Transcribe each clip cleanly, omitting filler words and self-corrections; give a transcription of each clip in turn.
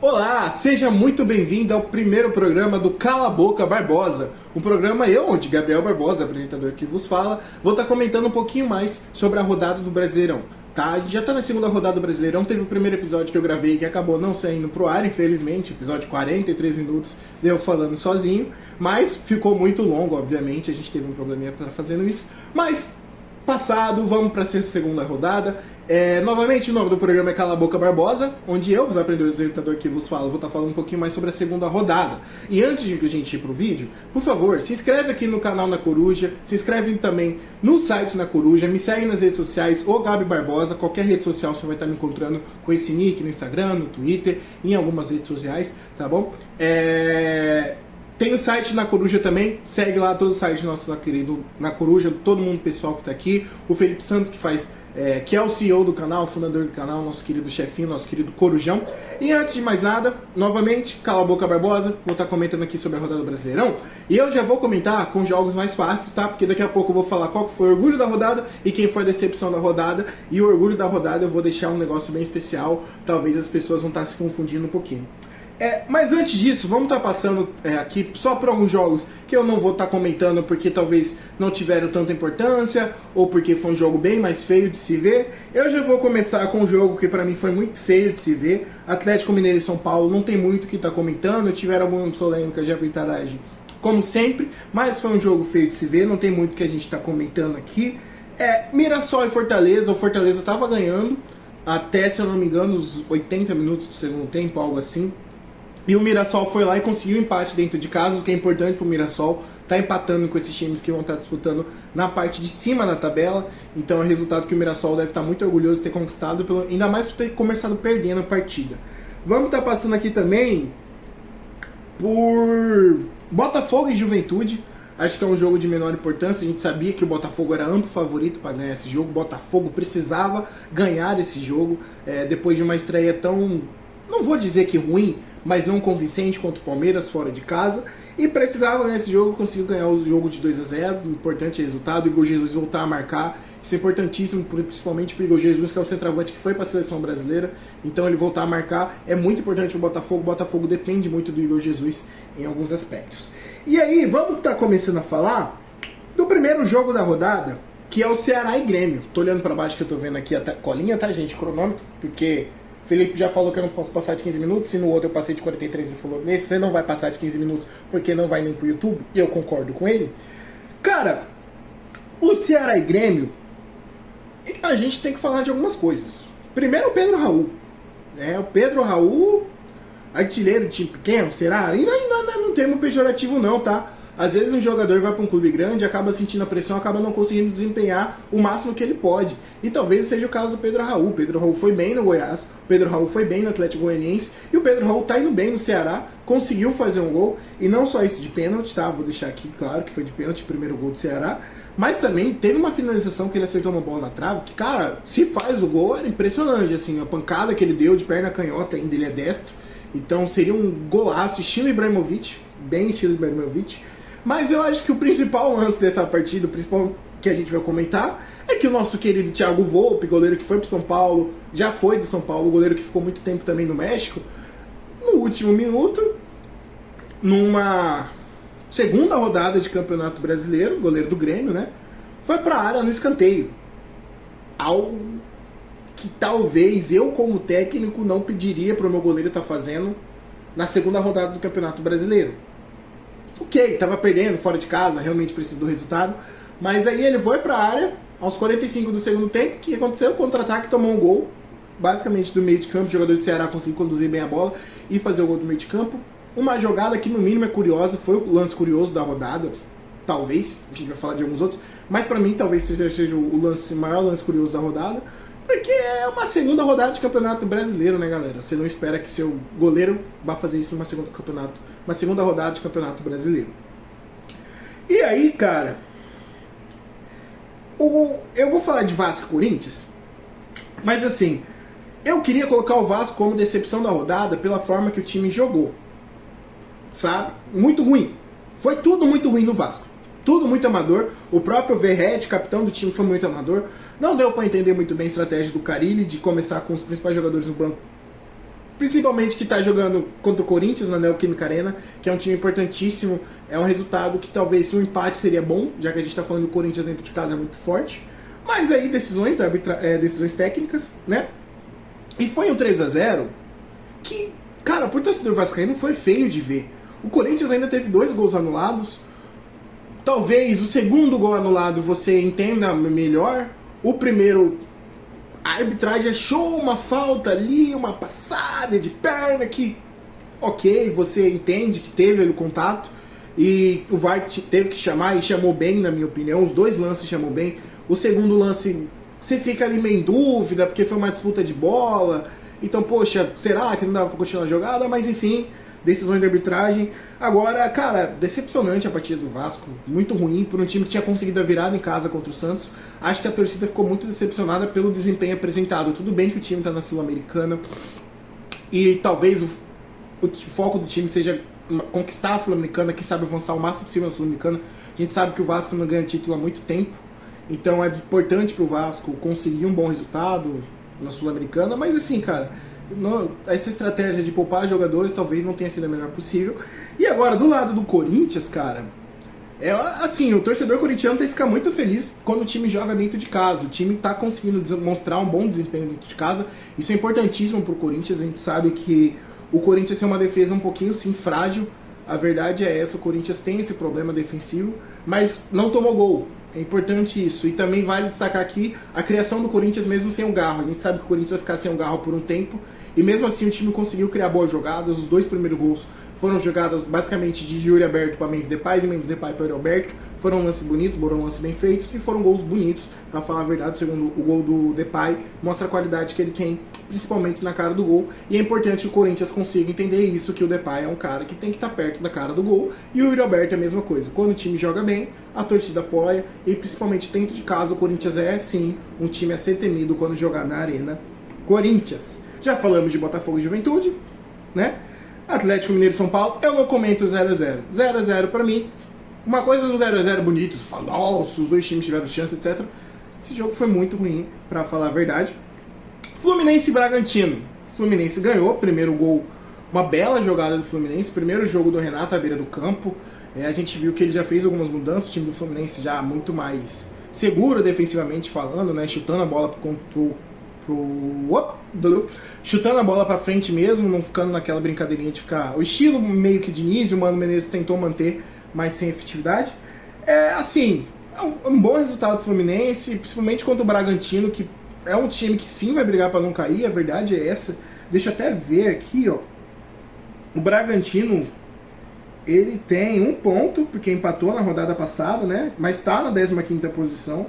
Olá, seja muito bem-vindo ao primeiro programa do Cala a Boca Barbosa. Um programa onde Gabriel Barbosa, apresentador que vos fala, vou estar comentando um pouquinho mais sobre a rodada do Brasileirão. Tá? A gente já está na segunda rodada do Brasileirão, teve o primeiro episódio que eu gravei que acabou não saindo pro ar, infelizmente, episódio 43 minutos, eu falando sozinho, mas ficou muito longo, obviamente, a gente teve um probleminha para fazendo isso, mas passado, vamos para a segunda rodada. Novamente, o nome do programa é Cala a Boca Barbosa, onde eu, os aprendedores orientador que vos falo, vou estar falando um pouquinho mais sobre a segunda rodada. E antes de a gente ir pro vídeo, por favor, se inscreve aqui no canal Na Coruja, se inscreve também no site Na Coruja, me segue nas redes sociais, o Gabi Barbosa, qualquer rede social você vai estar me encontrando com esse nick no Instagram, no Twitter, em algumas redes sociais, tá bom? Tem o site Na Coruja também, segue lá todo o site nosso querido Na Coruja, todo mundo pessoal que está aqui, o Felipe Santos que é o CEO do canal, o fundador do canal, nosso querido chefinho, nosso querido Corujão. E antes de mais nada, novamente, Cala a Boca Barbosa, vou estar comentando aqui sobre a rodada do Brasileirão. E eu já vou comentar com jogos mais fáceis, tá? Porque daqui a pouco eu vou falar qual foi o orgulho da rodada e quem foi a decepção da rodada. E o orgulho da rodada eu vou deixar um negócio bem especial, talvez as pessoas vão estar se confundindo um pouquinho. Mas antes disso, vamos estar passando aqui só para alguns jogos que eu não vou estar comentando porque talvez não tiveram tanta importância ou porque foi um jogo bem mais feio de se ver. Eu já vou começar com um jogo que para mim foi muito feio de se ver. Atlético Mineiro e São Paulo não tem muito o que estar comentando, tiveram alguma polêmica de arbitragem como sempre, mas foi um jogo feio de se ver, não tem muito que a gente está comentando aqui. Mirassol e Fortaleza, o Fortaleza estava ganhando até, se eu não me engano, os 80 minutos do segundo tempo, algo assim. E o Mirassol foi lá e conseguiu um empate dentro de casa, o que é importante para o Mirassol. Está empatando com esses times que vão estar disputando na parte de cima da tabela. Então é um resultado que o Mirassol deve estar muito orgulhoso de ter conquistado, ainda mais por ter começado perdendo a partida. Vamos estar passando aqui também por Botafogo e Juventude. Acho que é um jogo de menor importância. A gente sabia que o Botafogo era amplo favorito para ganhar esse jogo. O Botafogo precisava ganhar esse jogo depois de uma estreia tão, não vou dizer que ruim, mas não convincente contra o Palmeiras fora de casa, e precisava ganhar esse jogo, conseguiu ganhar o jogo de 2-0, importante resultado, o Igor Jesus voltar a marcar, isso é importantíssimo, principalmente para o Igor Jesus, que é o centroavante que foi para a seleção brasileira, então ele voltar a marcar é muito importante para o Botafogo depende muito do Igor Jesus em alguns aspectos. E aí, vamos estar começando a falar do primeiro jogo da rodada, que é o Ceará e Grêmio. Tô olhando para baixo que eu tô vendo aqui a colinha, tá gente, cronômetro, porque Felipe já falou que eu não posso passar de 15 minutos, se no outro eu passei de 43 e falou, nesse você não vai passar de 15 minutos porque não vai nem pro YouTube, e eu concordo com ele. Cara, o Ceará e Grêmio, a gente tem que falar de algumas coisas. Primeiro o Pedro Raul. O Pedro Raul, artilheiro de time pequeno, será? E não é um termo pejorativo não, tá? Às vezes um jogador vai para um clube grande, acaba sentindo a pressão, acaba não conseguindo desempenhar o máximo que ele pode. E talvez seja o caso do Pedro Raul. O Pedro Raul foi bem no Goiás, o Pedro Raul foi bem no Atlético Goianiense, e o Pedro Raul tá indo bem no Ceará, conseguiu fazer um gol, e não só isso de pênalti, tá? Vou deixar aqui claro que foi de pênalti o primeiro gol do Ceará, mas também teve uma finalização que ele acertou uma bola na trave, que, cara, se faz o gol, era impressionante, assim, a pancada que ele deu de perna canhota, ainda ele é destro, então seria um golaço, estilo Ibrahimovic, bem estilo Ibrahimovic. Mas eu acho que o principal lance dessa partida, o principal que a gente vai comentar, é que o nosso querido Thiago Volpi, goleiro que foi pro São Paulo, já foi do São Paulo, goleiro que ficou muito tempo também no México, no último minuto, numa segunda rodada de Campeonato Brasileiro, goleiro do Grêmio, né, foi pra área no escanteio. Algo que talvez eu, como técnico, não pediria pro meu goleiro estar fazendo na segunda rodada do Campeonato Brasileiro. Ok, tava perdendo fora de casa, realmente precisa do resultado, mas aí ele foi pra área aos 45 do segundo tempo. O que aconteceu? Contra-ataque, tomou um gol basicamente do meio de campo, o jogador do Ceará conseguiu conduzir bem a bola e fazer o gol do meio de campo. Uma jogada que no mínimo é curiosa, foi o lance curioso da rodada, talvez, a gente vai falar de alguns outros, mas pra mim talvez seja o maior lance curioso da rodada, porque é uma segunda rodada de Campeonato Brasileiro, né, galera? Você não espera que seu goleiro vá fazer isso numa segunda rodada de Campeonato Brasileiro. E aí, cara, eu vou falar de Vasco e Corinthians, mas assim, eu queria colocar o Vasco como decepção da rodada pela forma que o time jogou, sabe? Muito ruim. Foi tudo muito ruim no Vasco. Tudo muito amador. O próprio Verratti, capitão do time, foi muito amador. Não deu para entender muito bem a estratégia do Carille de começar com os principais jogadores no banco Principalmente que está jogando contra o Corinthians na Neoquímica Arena, que é um time importantíssimo. É um resultado que talvez se um empate seria bom, já que a gente está falando do Corinthians dentro de casa é muito forte. Mas aí decisões, decisões técnicas, né? E foi um 3-0 que, cara, por torcedor vascaíno foi feio de ver. O Corinthians ainda teve 2 gols anulados. Talvez o segundo gol anulado você entenda melhor. O primeiro, a arbitragem achou uma falta ali, uma passada de perna que, ok, você entende que teve ali o contato. E o VAR teve que chamar e chamou bem, na minha opinião. Os 2 lances chamou bem. O segundo lance, você fica ali meio em dúvida, porque foi uma disputa de bola. Então, poxa, será que não dava pra continuar a jogada? Mas enfim, decisões de arbitragem. Agora, cara, decepcionante a partida do Vasco. Muito ruim por um time que tinha conseguido a virada em casa contra o Santos. Acho que a torcida ficou muito decepcionada pelo desempenho apresentado. Tudo bem que o time tá na Sul-Americana. E talvez o foco do time seja conquistar a Sul-Americana, quem sabe avançar o máximo possível na Sul-Americana. A gente sabe que o Vasco não ganha título há muito tempo. Então é importante pro Vasco conseguir um bom resultado na Sul-Americana, mas assim, cara, essa estratégia de poupar jogadores talvez não tenha sido a melhor possível. E agora, do lado do Corinthians, cara, é assim, o torcedor corintiano tem que ficar muito feliz quando o time joga dentro de casa. O time tá conseguindo demonstrar um bom desempenho dentro de casa. Isso é importantíssimo pro Corinthians. A gente sabe que o Corinthians tem uma defesa um pouquinho, sim, frágil. A verdade é essa, o Corinthians tem esse problema defensivo, mas não tomou gol. É importante isso. E também vale destacar aqui a criação do Corinthians mesmo sem o Garro. A gente sabe que o Corinthians vai ficar sem o Garro por um tempo. E mesmo assim o time conseguiu criar boas jogadas. Os 2 primeiros gols foram jogadas basicamente de Yuri Alberto para Memphis Depay, de Memphis Depay para Yuri Alberto. Foram lances bonitos, foram lances bem feitos e foram gols bonitos. Para falar a verdade, segundo o gol do Depay, mostra a qualidade que ele tem, principalmente na cara do gol. E é importante que o Corinthians consiga entender isso, que o Depay é um cara que tem que estar perto da cara do gol. E o Yuri Alberto é a mesma coisa. Quando o time joga bem, a torcida apoia. E principalmente dentro de casa, o Corinthians é sim um time a ser temido quando jogar na Arena Corinthians. Já falamos de Botafogo e Juventude, né? Atlético Mineiro e São Paulo, eu não comento 0x0. 0x0 pra mim, uma coisa no 0x0 bonito, você fala, nossa, os 2 times tiveram chance, etc. Esse jogo foi muito ruim, pra falar a verdade. Fluminense e Bragantino. Fluminense ganhou, primeiro gol, uma bela jogada do Fluminense, primeiro jogo do Renato à beira do campo. A gente viu que ele já fez algumas mudanças, o time do Fluminense já muito mais seguro defensivamente falando, né? Chutando a bola chutando a bola pra frente mesmo, não ficando naquela brincadeirinha de ficar... O estilo meio que Diniz, o Mano Menezes tentou manter, mas sem efetividade. Assim, é um bom resultado do Fluminense, principalmente contra o Bragantino, que é um time que sim vai brigar pra não cair, a verdade é essa. Deixa eu até ver aqui, ó. O Bragantino, ele tem 1 ponto, porque empatou na rodada passada, né? Mas tá na 15ª posição.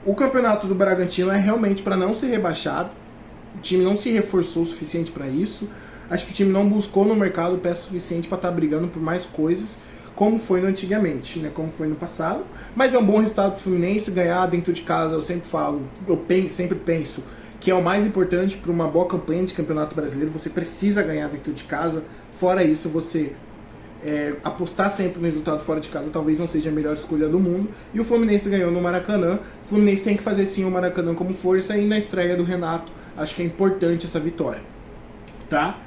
O campeonato do Bragantino é realmente para não ser rebaixado. O time não se reforçou o suficiente para isso. Acho que o time não buscou no mercado peça suficiente para estar brigando por mais coisas, como foi no antigamente, né? Como foi no passado. Mas é um bom resultado para o Fluminense ganhar dentro de casa. Eu sempre falo, sempre penso que é o mais importante para uma boa campanha de campeonato brasileiro. Você precisa ganhar dentro de casa. Fora isso, você apostar sempre no resultado fora de casa talvez não seja a melhor escolha do mundo. E o Fluminense ganhou no Maracanã. O Fluminense tem que fazer sim o Maracanã como força. E na estreia do Renato, acho que é importante essa vitória, tá?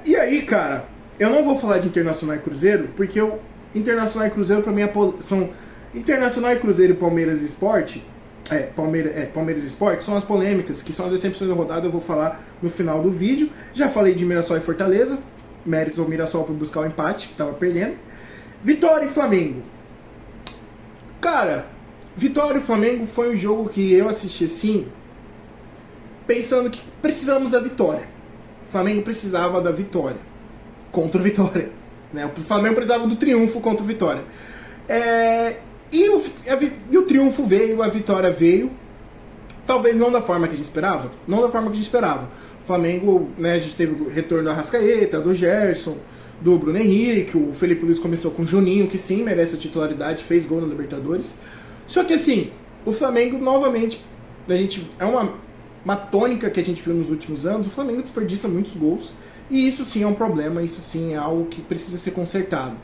E aí, cara, eu não vou falar de Internacional e Cruzeiro, porque o Internacional e Cruzeiro pra mim são... Internacional e Cruzeiro e Palmeiras e Sport, Palmeiras e Sport são as polêmicas, que são as decepções da rodada. Eu vou falar no final do vídeo. Já falei de Mirassol e Fortaleza, méritos ao Mirassol por buscar o empate, que tava perdendo. Vitória e Flamengo. Cara, Vitória e Flamengo foi um jogo que eu assisti assim, pensando que precisamos da vitória. O Flamengo precisava da vitória contra o Vitória, né? O Flamengo precisava do triunfo contra o Vitória. E o triunfo veio, a vitória veio. Talvez não da forma que a gente esperava. Não da forma que a gente esperava. O Flamengo, né, a gente teve o retorno da Arrascaeta, do Gerson, do Bruno Henrique. O Felipe Luiz começou com o Juninho, que sim, merece a titularidade, fez gol na Libertadores. Só que assim, o Flamengo novamente, a gente, é uma tônica que a gente viu nos últimos anos. O Flamengo desperdiça muitos gols. E isso sim é um problema, isso sim é algo que precisa ser consertado.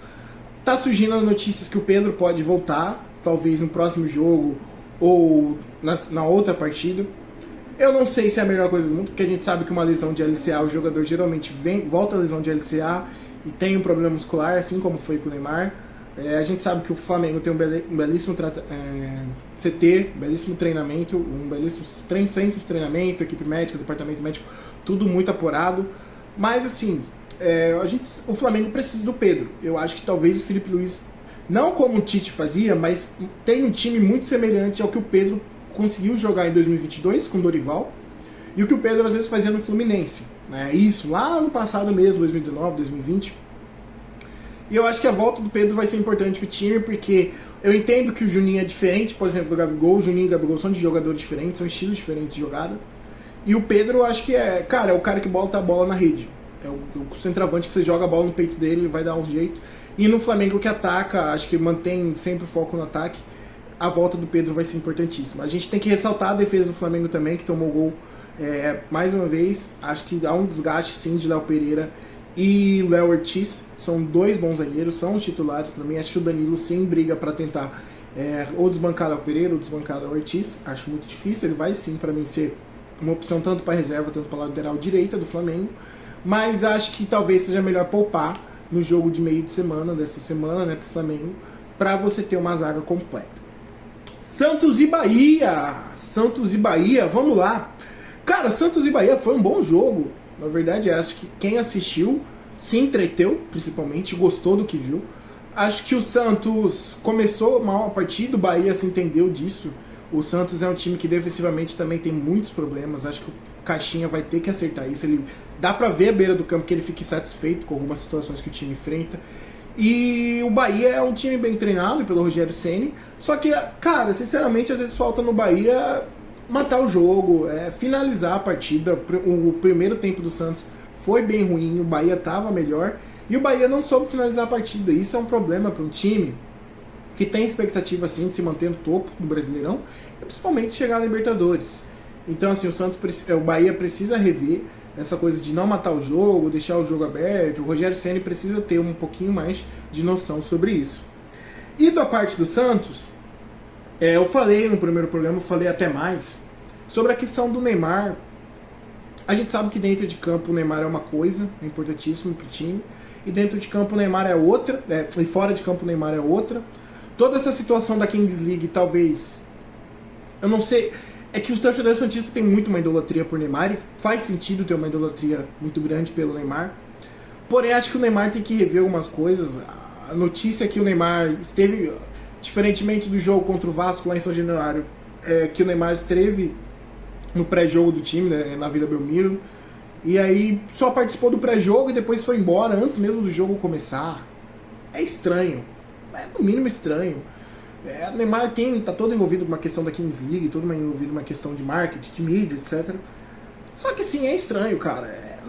Tá surgindo notícias que o Pedro pode voltar, talvez no próximo jogo ou na outra partida. Eu não sei se é a melhor coisa do mundo, porque a gente sabe que uma lesão de LCA, o jogador geralmente volta a lesão de LCA e tem um problema muscular, assim como foi com o Neymar. A gente sabe que o Flamengo tem um belíssimo CT, belíssimo treinamento, um belíssimo centro de treinamento, equipe médica, departamento médico, tudo muito apurado. Mas assim, o Flamengo precisa do Pedro. Eu acho que talvez o Felipe Luiz, não como o Tite fazia, mas tem um time muito semelhante ao que o Pedro conseguiu jogar em 2022 com o Dorival e o que o Pedro às vezes fazia no Fluminense. Isso lá no passado mesmo, 2019, 2020. E eu acho que a volta do Pedro vai ser importante pro time, porque eu entendo que o Juninho é diferente, por exemplo, do Gabigol. O Juninho e o Gabigol são de jogadores diferentes, são estilos diferentes de jogada. E o Pedro, eu acho que é o cara que bota a bola na rede. É o centroavante que você joga a bola no peito dele, ele vai dar um jeito. E no Flamengo que ataca, acho que mantém sempre o foco no ataque, a volta do Pedro vai ser importantíssima. A gente tem que ressaltar a defesa do Flamengo também, que tomou gol mais uma vez. Acho que há um desgaste sim de Léo Pereira e Léo Ortiz. São dois bons zagueiros, são os titulares para mim. Acho que o Danilo sim briga para tentar ou desbancar Léo Pereira ou desbancar Léo Ortiz. Acho muito difícil, ele vai sim para mim ser uma opção tanto para reserva, tanto para lateral direita do Flamengo. Mas acho que talvez seja melhor poupar no jogo de meio de semana, dessa semana, pro Flamengo, para você ter uma zaga completa. Santos e Bahia, vamos lá. Cara, Santos e Bahia foi um bom jogo. Na verdade, acho que quem assistiu se entreteu, principalmente, gostou do que viu. Acho que o Santos começou mal a partida, o Bahia se entendeu disso. O Santos é um time que defensivamente também tem muitos problemas. Acho que o Caixinha vai ter que acertar isso. Ele dá pra ver a beira do campo que ele fica insatisfeito com algumas situações que o time enfrenta. E o Bahia é um time bem treinado pelo Rogério Ceni. Só que, cara, sinceramente, às vezes falta no Bahia matar o jogo, finalizar a partida. O primeiro tempo do Santos foi bem ruim, o Bahia estava melhor e o Bahia não soube finalizar a partida. Isso é um problema para um time que tem expectativa assim de se manter no topo do Brasileirão e principalmente chegar na Libertadores. Então assim, o Bahia precisa rever essa coisa de não matar o jogo, deixar o jogo aberto. O Rogério Ceni precisa ter um pouquinho mais de noção sobre isso. E da parte do Santos, eu falei no primeiro programa, eu falei até mais, sobre a questão do Neymar. A gente sabe que dentro de campo o Neymar é uma coisa, é importantíssimo pro time, e dentro de campo o Neymar é outra, e fora de campo o Neymar é outra. Toda essa situação da Kings League, talvez, eu não sei, é que o torcedor santista tem muito uma idolatria por Neymar, e faz sentido ter uma idolatria muito grande pelo Neymar, porém acho que o Neymar tem que rever algumas coisas. A notícia é que o Neymar esteve, diferentemente do jogo contra o Vasco lá em São Januário, que o Neymar esteve no pré-jogo do time, né, na Vila Belmiro, e aí só participou do pré-jogo e depois foi embora antes mesmo do jogo começar. É estranho, no mínimo estranho. O Neymar tá todo envolvido com uma questão da Kings League, todo envolvido com uma questão de marketing, de mídia, etc. Só que sim, é estranho, cara.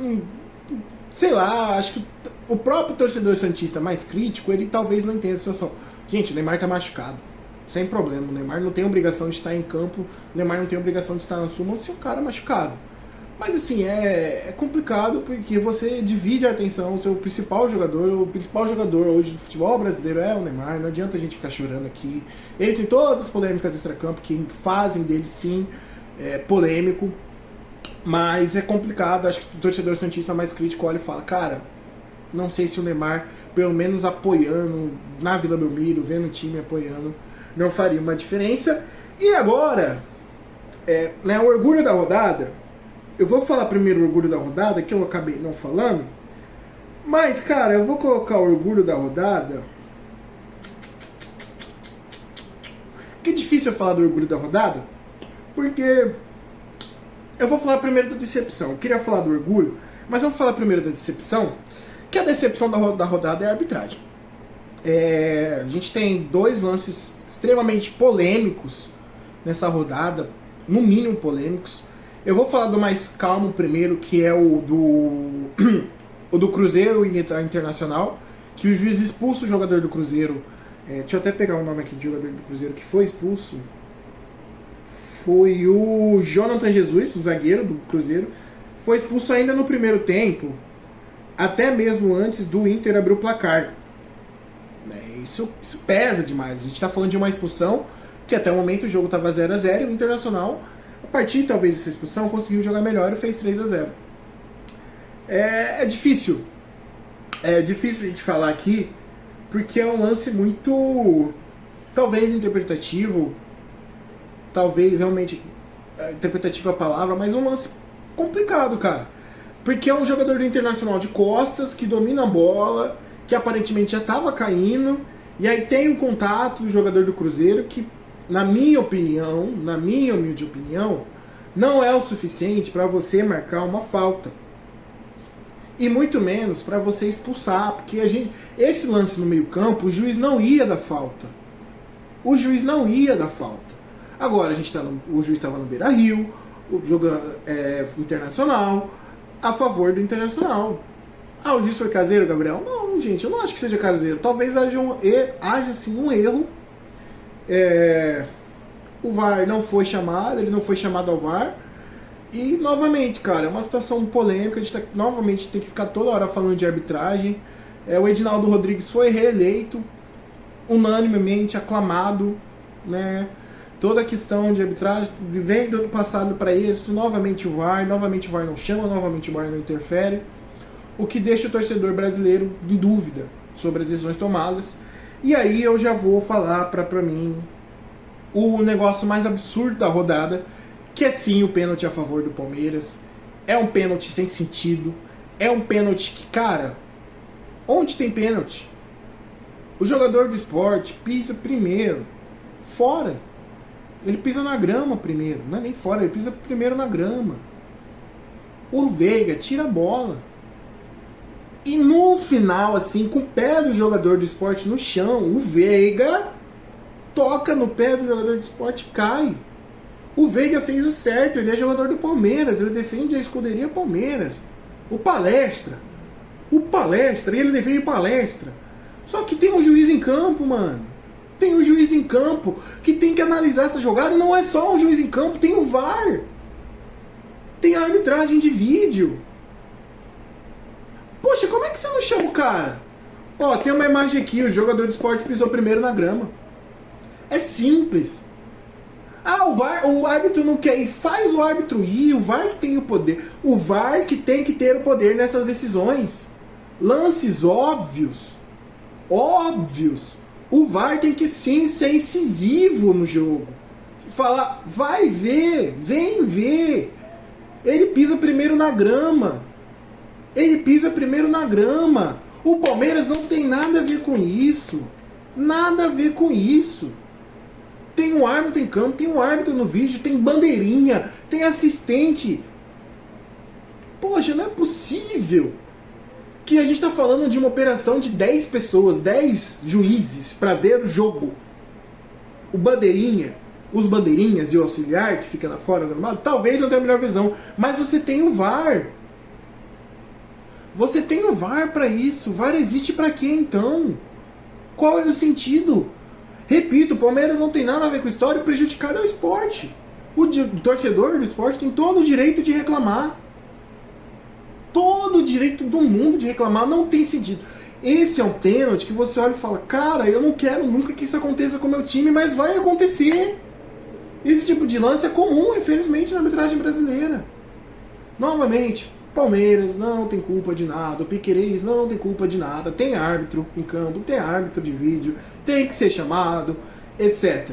Sei lá, acho que o próprio torcedor santista mais crítico, ele talvez não entenda a situação. Gente, o Neymar tá machucado. Sem problema, o Neymar não tem obrigação de estar em campo, o Neymar não tem obrigação de estar na súmula se o cara é machucado. Mas assim, é complicado porque você divide a atenção, o seu principal jogador, o principal jogador hoje do futebol brasileiro é o Neymar, não adianta a gente ficar chorando aqui. Ele tem todas as polêmicas extracampo que fazem dele sim polêmico, mas é complicado. Acho que o torcedor santista mais crítico olha e fala, cara, não sei se o Neymar, pelo menos apoiando na Vila Belmiro, vendo o time apoiando, não faria uma diferença. E agora, o orgulho da rodada. Eu vou falar primeiro o orgulho da rodada, que eu acabei não falando. Mas, cara, eu vou colocar o orgulho da rodada. Que é difícil eu falar do orgulho da rodada, porque eu vou falar primeiro da decepção. Eu queria falar do orgulho, mas vamos falar primeiro da decepção. Que a decepção da rodada é a arbitragem. A gente tem dois lances extremamente polêmicos nessa rodada, no mínimo polêmicos. Eu vou falar do mais calmo primeiro, que é o do Cruzeiro Internacional, que o juiz expulsa o jogador do Cruzeiro. Deixa eu até pegar o nome aqui de jogador do Cruzeiro que foi expulso. Foi o Jonathan Jesus, o zagueiro do Cruzeiro. Foi expulso ainda no primeiro tempo, até mesmo antes do Inter abrir o placar. Isso pesa demais. A gente está falando de uma expulsão que até o momento o jogo estava 0-0 e o Internacional partir talvez dessa expulsão, conseguiu jogar melhor e fez 3-0. É difícil. É difícil a gente falar aqui, porque é um lance muito, talvez interpretativo, talvez realmente interpretativa a palavra, mas um lance complicado, cara. Porque é um jogador do Internacional de costas, que domina a bola, que aparentemente já estava caindo, e aí tem um contato do jogador do Cruzeiro que, na minha opinião, na minha humilde opinião, não é o suficiente para você marcar uma falta. E muito menos para você expulsar, porque esse lance no meio-campo, o juiz não ia dar falta. O juiz não ia dar falta. Agora o juiz estava no Beira-Rio, o jogo Internacional, a favor do Internacional. O juiz foi caseiro, Gabriel? Não, gente, eu não acho que seja caseiro. Talvez haja sim um erro. O VAR não foi chamado, ele não foi chamado ao VAR. E, novamente, cara, é uma situação polêmica, a gente novamente tem que ficar toda hora falando de arbitragem. O Edinaldo Rodrigues foi reeleito, unanimemente aclamado, né? Toda a questão de arbitragem vem do ano passado para isso, novamente o VAR não chama, novamente o VAR não interfere, o que deixa o torcedor brasileiro em dúvida sobre as decisões tomadas. E aí eu já vou falar para mim o negócio mais absurdo da rodada, que é sim o pênalti a favor do Palmeiras. É um pênalti sem sentido, é um pênalti que, cara, onde tem pênalti? O jogador do Sport pisa primeiro, fora. Ele pisa na grama primeiro, não é nem fora, ele pisa primeiro na grama. O Veiga tira a bola. E no final, assim, com o pé do jogador do Sport no chão, o Veiga toca no pé do jogador do Sport e cai. O Veiga fez o certo, ele é jogador do Palmeiras, ele defende a escuderia Palmeiras. O Palestra, e ele defende Palestra. Só que tem um juiz em campo, mano. Tem um juiz em campo que tem que analisar essa jogada. Não é só um juiz em campo, tem o VAR. Tem a arbitragem de vídeo. Poxa, como é que você não chama o cara? Tem uma imagem aqui, o jogador do Sport pisou primeiro na grama. É simples. O árbitro não quer ir. Faz o árbitro ir, o VAR que tem o poder. O VAR que tem que ter o poder nessas decisões. Lances óbvios. O VAR tem que sim ser incisivo no jogo. Falar, vai ver, vem ver. Ele pisa primeiro na grama. O Palmeiras não tem nada a ver com isso. Tem um árbitro em campo, tem um árbitro no vídeo, tem bandeirinha, tem assistente. Poxa, não é possível que a gente está falando de uma operação de 10 pessoas, 10 juízes para ver o jogo. Os bandeirinhas e o auxiliar que fica lá fora normal, talvez não tenha a melhor visão, mas você tem o VAR. Você tem o VAR para isso. O VAR existe para quê então? Qual é o sentido? Repito, o Palmeiras não tem nada a ver com a história, prejudicado é o Sport. O torcedor do Sport tem todo o direito de reclamar. Todo o direito do mundo de reclamar, não tem sentido. Esse é um pênalti que você olha e fala, cara, eu não quero nunca que isso aconteça com o meu time, mas vai acontecer. Esse tipo de lance é comum, infelizmente, na arbitragem brasileira. Novamente, Palmeiras não tem culpa de nada, o Piquerez não tem culpa de nada, tem árbitro em campo, tem árbitro de vídeo, tem que ser chamado, etc.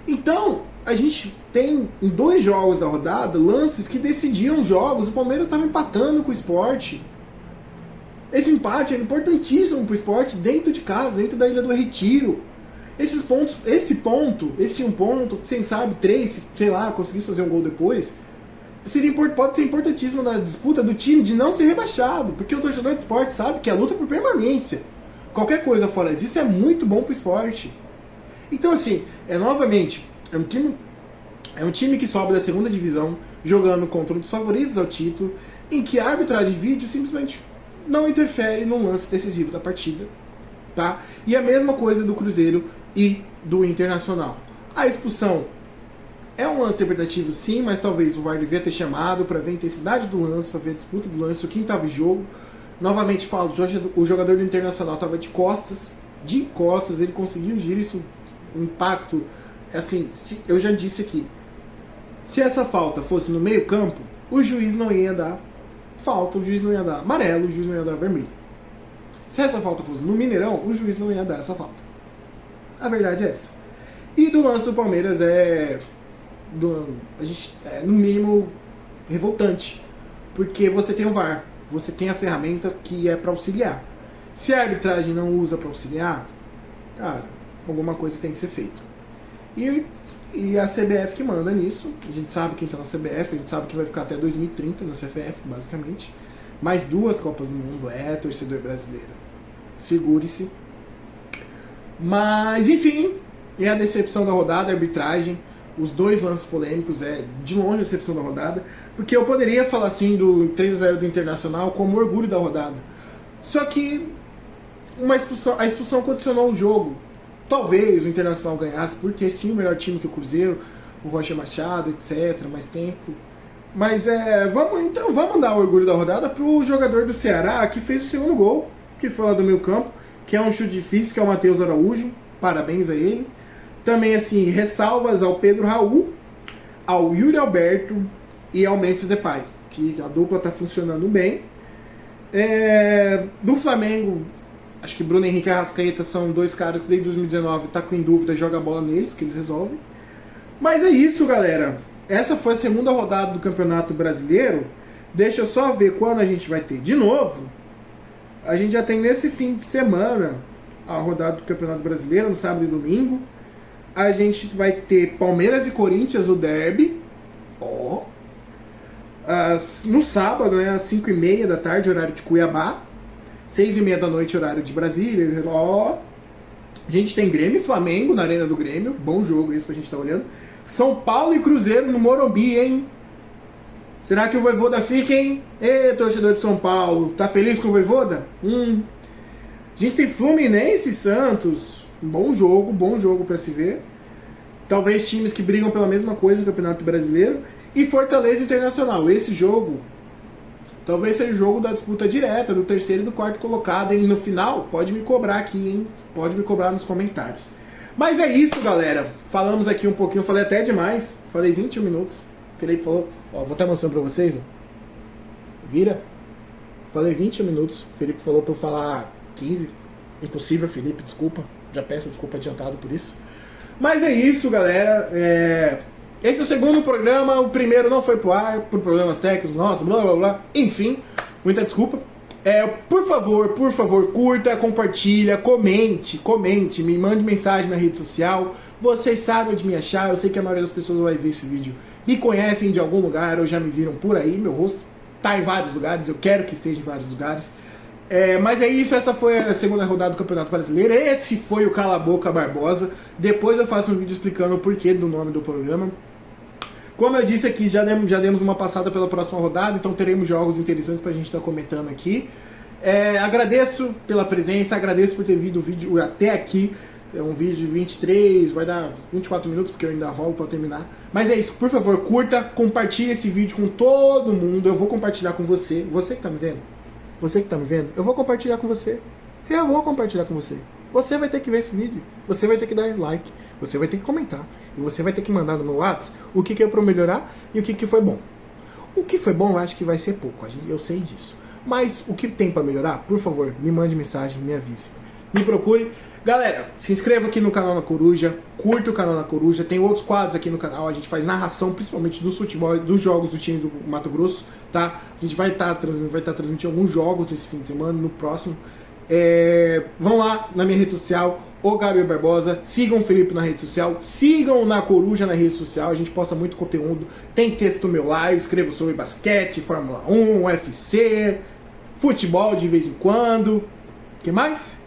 Então, a gente tem em 2 jogos da rodada lances que decidiam jogos. O Palmeiras estava empatando com o Sport. Esse empate é importantíssimo para o Sport dentro de casa, dentro da Ilha do Retiro. Esse um ponto, quem sabe 3, sei lá, conseguisse fazer um gol depois, pode ser importantíssimo na disputa do time de não ser rebaixado, porque o torcedor do Sport sabe que a luta é por permanência. Qualquer coisa fora disso é muito bom para o Sport. Então, assim, novamente, é um time que sobe da segunda divisão, jogando contra um dos favoritos ao título, em que a arbitragem de vídeo simplesmente não interfere no lance decisivo da partida. Tá? E a mesma coisa do Cruzeiro e do Internacional. A expulsão é um lance interpretativo, sim, mas talvez o VAR devia ter chamado para ver a intensidade do lance, para ver a disputa do lance, o que estava em jogo. Novamente falo, o jogador do Internacional estava de costas, ele conseguiu girar isso, um impacto, assim, eu já disse aqui, Se essa falta fosse no meio campo, o juiz não ia dar falta, o juiz não ia dar amarelo, o juiz não ia dar vermelho. Se essa falta fosse no Mineirão, o juiz não ia dar essa falta. A verdade é essa. E do lance do Palmeiras no mínimo revoltante, porque você tem o VAR, você tem a ferramenta que é para auxiliar. Se a arbitragem não usa para auxiliar, cara, alguma coisa tem que ser feita. E a CBF que manda nisso. A gente sabe quem tá na CBF, a gente sabe que vai ficar até 2030 na CBF, basicamente. Mais 2 Copas do Mundo, torcedor brasileiro. Segure-se. Mas, enfim, é a decepção da rodada, a arbitragem. Os 2 lances polêmicos é de longe a decepção da rodada. Porque eu poderia falar assim do 3-0 do Internacional como orgulho da rodada. Só que a expulsão condicionou o jogo. Talvez o Internacional ganhasse por ter sim o melhor time que o Cruzeiro, o Roger Machado, etc. Mais tempo. Mas vamos dar o orgulho da rodada pro jogador do Ceará que fez o segundo gol, que foi lá do meio campo, que é um chute difícil, que é o Matheus Araújo. Parabéns a ele. Também, assim, ressalvas ao Pedro Raul, ao Yuri Alberto e ao Memphis Depay, que a dupla tá funcionando bem. Do Flamengo, acho que Bruno Henrique e Arrascaeta são 2 caras que desde 2019 tá com em dúvida, joga a bola neles, que eles resolvem. Mas é isso, galera. Essa foi a segunda rodada do Campeonato Brasileiro. Deixa eu só ver quando a gente vai ter de novo. A gente já tem nesse fim de semana a rodada do Campeonato Brasileiro, no sábado e domingo. A gente vai ter Palmeiras e Corinthians, o derby. No sábado, né, às 5h30 da tarde, horário de Cuiabá. 6h30 da noite, horário de Brasília. A gente tem Grêmio e Flamengo na Arena do Grêmio. Bom jogo isso pra gente estar olhando. São Paulo e Cruzeiro no Morumbi, hein? Será que o Vojvoda fica, hein? Ê, torcedor de São Paulo, tá feliz com o Vojvoda? A gente tem Fluminense e Santos. Bom jogo pra se ver. Talvez times que brigam pela mesma coisa no Campeonato Brasileiro. E Fortaleza Internacional. Esse jogo talvez seja o jogo da disputa direta do 3º e do 4º colocado, hein? No final, pode me cobrar aqui, hein? Pode me cobrar nos comentários. Mas é isso, galera. Falamos aqui um pouquinho, falei até demais. Falei 21 minutos. O Felipe falou, vou estar mostrando pra vocês, Vira. Falei 21 minutos. O Felipe falou pra eu falar 15. Impossível, Felipe, desculpa. Já peço desculpa adiantado por isso. Mas é isso, galera. Esse é o segundo programa. O primeiro não foi pro ar por problemas técnicos, nossa, blá blá blá. Enfim, muita desculpa. Por favor, curta, compartilha, comente, me mande mensagem na rede social. Vocês sabem onde me achar. Eu sei que a maioria das pessoas vai ver esse vídeo, me conhecem de algum lugar ou já me viram por aí. Meu rosto tá em vários lugares, eu quero que esteja em vários lugares. Mas é isso, essa foi a segunda rodada do Campeonato Brasileiro. Esse foi o Cala a Boca Barbosa. Depois eu faço um vídeo explicando o porquê do nome do programa. Como eu disse aqui, já demos uma passada pela próxima rodada, então teremos jogos interessantes pra gente estar comentando aqui. Agradeço pela presença, agradeço por ter vindo o vídeo até aqui. É um vídeo de 23, vai dar 24 minutos, porque eu ainda rolo pra terminar. Mas é isso, por favor, curta, compartilhe esse vídeo com todo mundo. Eu vou compartilhar com você, você que tá me vendo. Você que tá me vendo, eu vou compartilhar com você. Eu vou compartilhar com você. Você vai ter que ver esse vídeo, você vai ter que dar like, você vai ter que comentar. E você vai ter que mandar no meu WhatsApp o que é pra eu melhorar e o que foi bom. O que foi bom eu acho que vai ser pouco, eu sei disso. Mas o que tem pra melhorar, por favor, me mande mensagem, me avise. Me procure. Galera, se inscreva aqui no canal na Coruja, curta o canal na Coruja, tem outros quadros aqui no canal, a gente faz narração, principalmente do futebol, dos jogos do time do Mato Grosso, tá? A gente vai estar transmitindo alguns jogos nesse fim de semana, no próximo. Vão lá na minha rede social, o Gabriel Barbosa, sigam o Felipe na rede social, sigam na Coruja na rede social, a gente posta muito conteúdo, tem texto meu lá, eu escrevo sobre basquete, Fórmula 1, UFC, futebol de vez em quando, o que mais?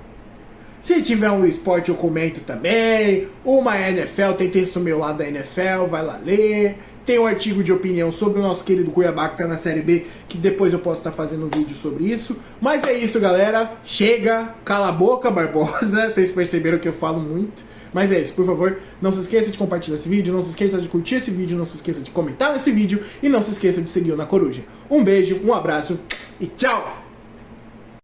Se tiver um esporte eu comento também, uma NFL, tem texto meu lá da NFL, vai lá ler, tem um artigo de opinião sobre o nosso querido Cuiabá que tá na Série B, que depois eu posso estar fazendo um vídeo sobre isso. Mas é isso, galera, chega, cala a boca, Barbosa, vocês perceberam que eu falo muito. Mas é isso, por favor, não se esqueça de compartilhar esse vídeo, não se esqueça de curtir esse vídeo, não se esqueça de comentar nesse vídeo e não se esqueça de seguir o Na Coruja. Um beijo, um abraço e tchau!